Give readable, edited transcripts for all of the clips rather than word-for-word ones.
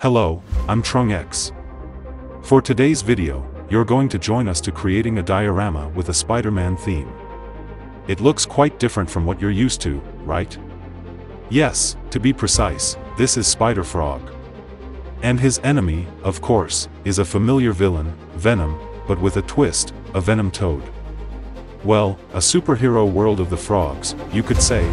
Hello, I'm TrungX. For today's video, you're going to join us to creating a diorama with a Spider-Man theme. It looks quite different from what you're used to, right? Yes, to be precise, this is Spider Frog. And his enemy, of course, is a familiar villain, Venom, but with a twist, a Venom Toad. Well, a superhero world of the frogs, you could say.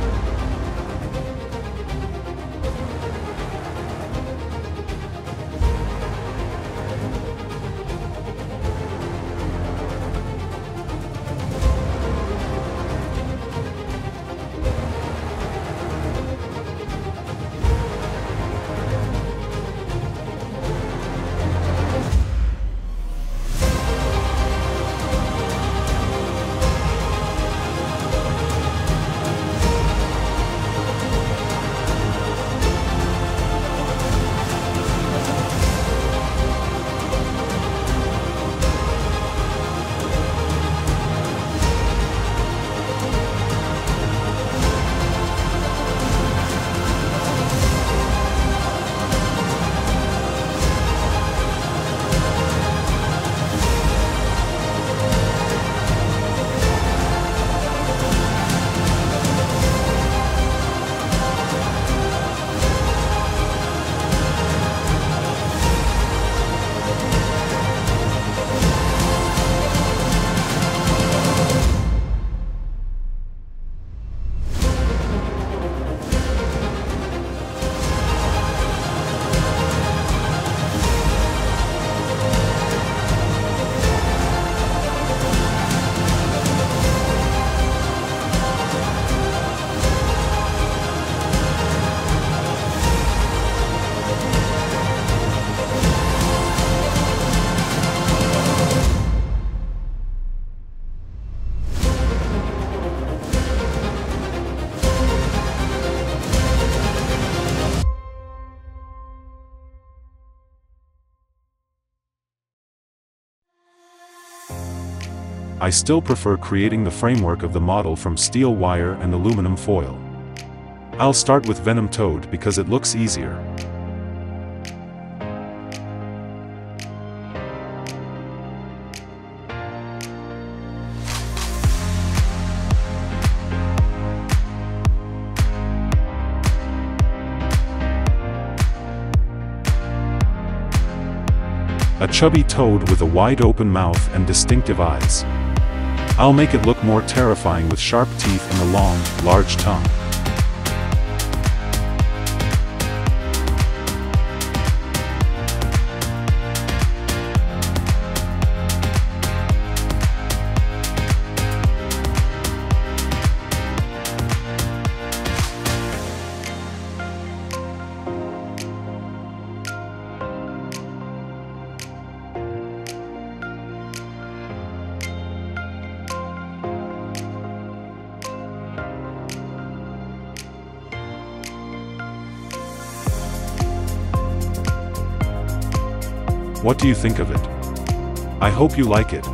I still prefer creating the framework of the model from steel wire and aluminum foil. I'll start with Venom Toad because it looks easier. A chubby toad with a wide-open mouth and distinctive eyes. I'll make it look more terrifying with sharp teeth and a long, large tongue. What do you think of it? I hope you like it.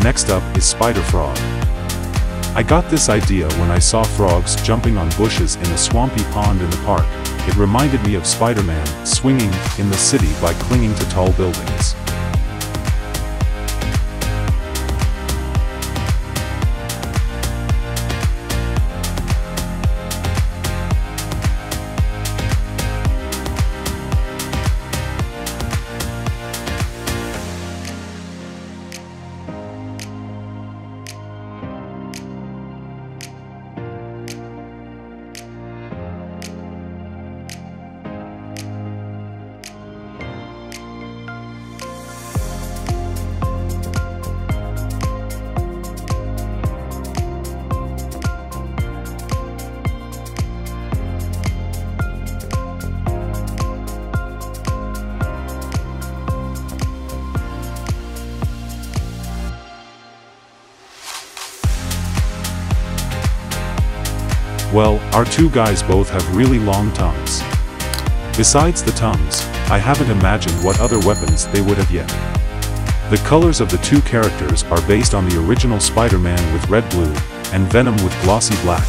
Next up is Spider Frog. I got this idea when I saw frogs jumping on bushes in a swampy pond in the park. It reminded me of Spider-Man swinging in the city by clinging to tall buildings. Well, our two guys both have really long tongues. Besides the tongues, I haven't imagined what other weapons they would have yet. The colors of the two characters are based on the original Spider-Man with red-blue, and Venom with glossy black.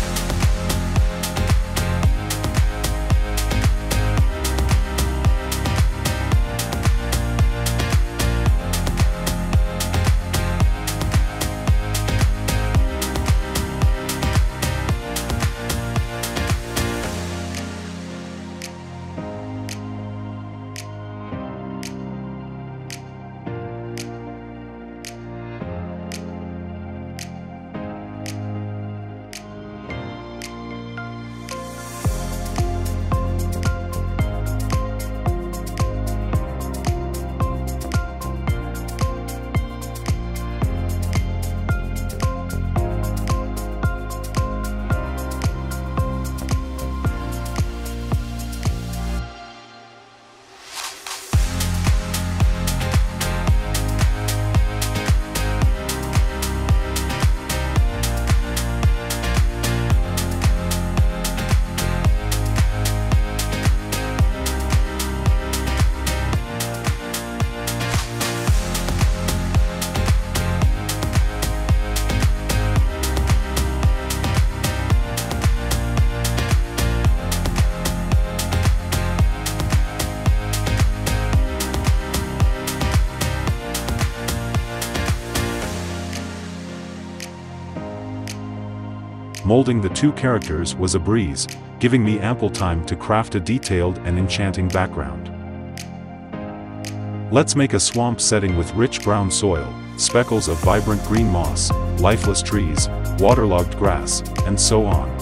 Molding the two characters was a breeze, giving me ample time to craft a detailed and enchanting background. Let's make a swamp setting with rich brown soil, speckles of vibrant green moss, lifeless trees, waterlogged grass, and so on.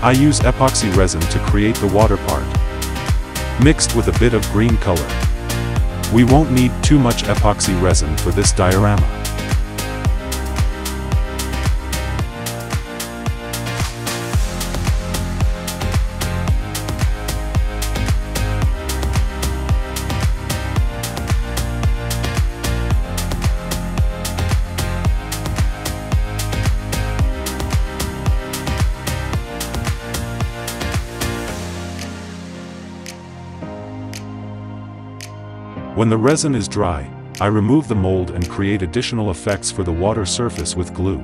I use epoxy resin to create the water part, mixed with a bit of green color. We won't need too much epoxy resin for this diorama. When the resin is dry, I remove the mold and create additional effects for the water surface with glue.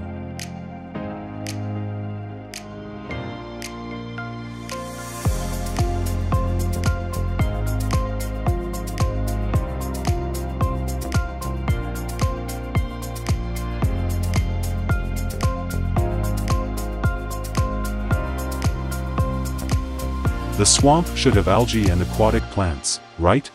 The swamp should have algae and aquatic plants, right?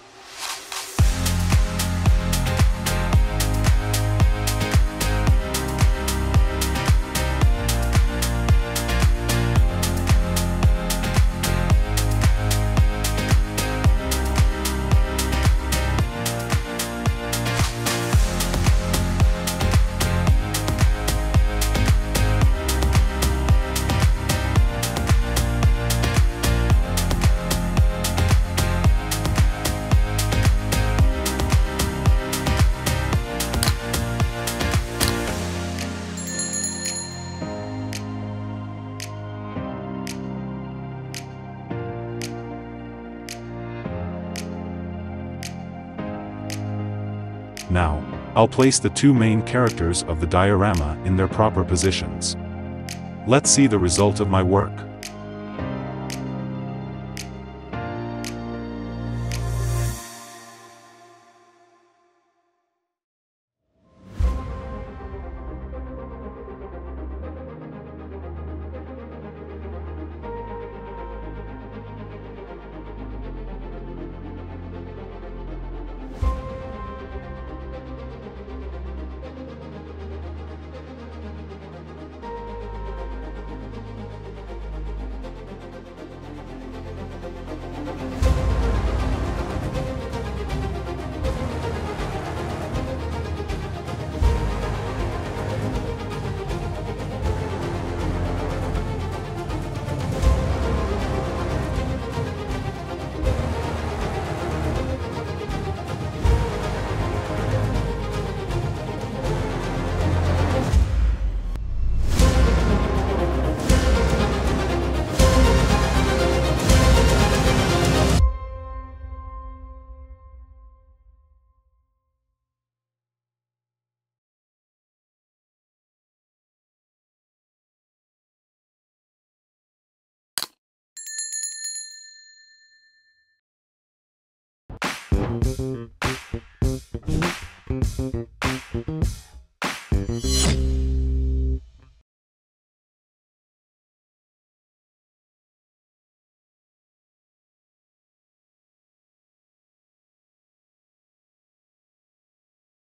Now, I'll place the two main characters of the diorama in their proper positions. Let's see the result of my work.